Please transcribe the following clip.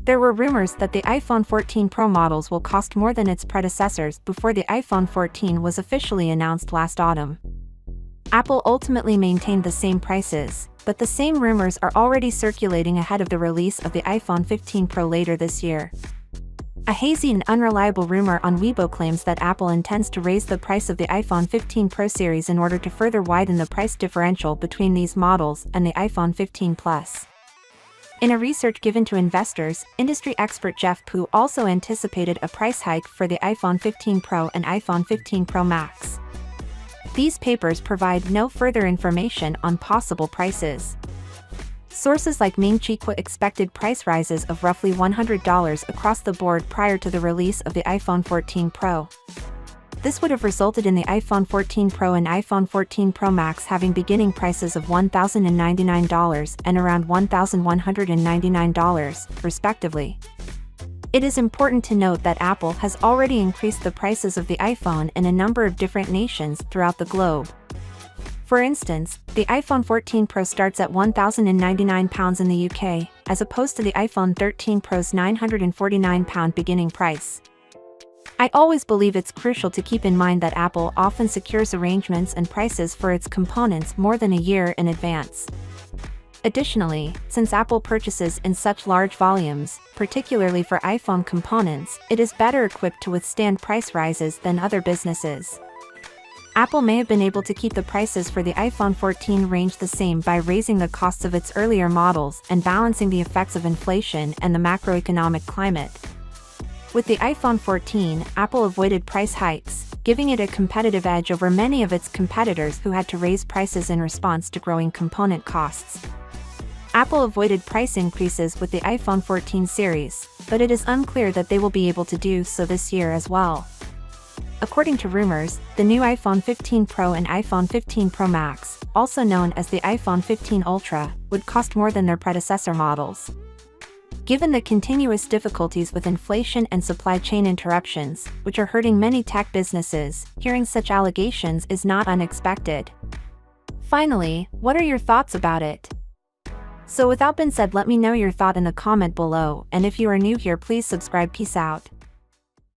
There were rumors that the iPhone 14 Pro models will cost more than its predecessors before the iPhone 14 was officially announced last autumn. Apple ultimately maintained the same prices, but the same rumors are already circulating ahead of the release of the iPhone 15 Pro later this year. A hazy and unreliable rumor on Weibo claims that Apple intends to raise the price of the iPhone 15 Pro series in order to further widen the price differential between these models and the iPhone 15 Plus. In a research given to investors, industry expert Jeff Pu also anticipated a price hike for the iPhone 15 Pro and iPhone 15 Pro Max. These papers provide no further information on possible prices. Sources like Ming-Chi expected price rises of roughly $100 across the board prior to the release of the iPhone 14 Pro. This would have resulted in the iPhone 14 Pro and iPhone 14 Pro Max having beginning prices of $1,099 and around $1,199, respectively. It is important to note that Apple has already increased the prices of the iPhone in a number of different nations throughout the globe. For instance, the iPhone 14 Pro starts at £1,099 in the UK, as opposed to the iPhone 13 Pro's £949 beginning price. I always believe it's crucial to keep in mind that Apple often secures arrangements and prices for its components more than a year in advance. Additionally, since Apple purchases in such large volumes, particularly for iPhone components, it is better equipped to withstand price rises than other businesses. Apple may have been able to keep the prices for the iPhone 14 range the same by raising the costs of its earlier models and balancing the effects of inflation and the macroeconomic climate. With the iPhone 14, Apple avoided price hikes, giving it a competitive edge over many of its competitors who had to raise prices in response to growing component costs. Apple avoided price increases with the iPhone 14 series, but it is unclear that they will be able to do so this year as well. According to rumors, the new iPhone 15 Pro and iPhone 15 Pro Max, also known as the iPhone 15 Ultra, would cost more than their predecessor models. Given the continuous difficulties with inflation and supply chain interruptions, which are hurting many tech businesses, hearing such allegations is not unexpected. Finally, what are your thoughts about it? So without being said, let me know your thought in the comment below, and if you are new here, please subscribe. Peace out.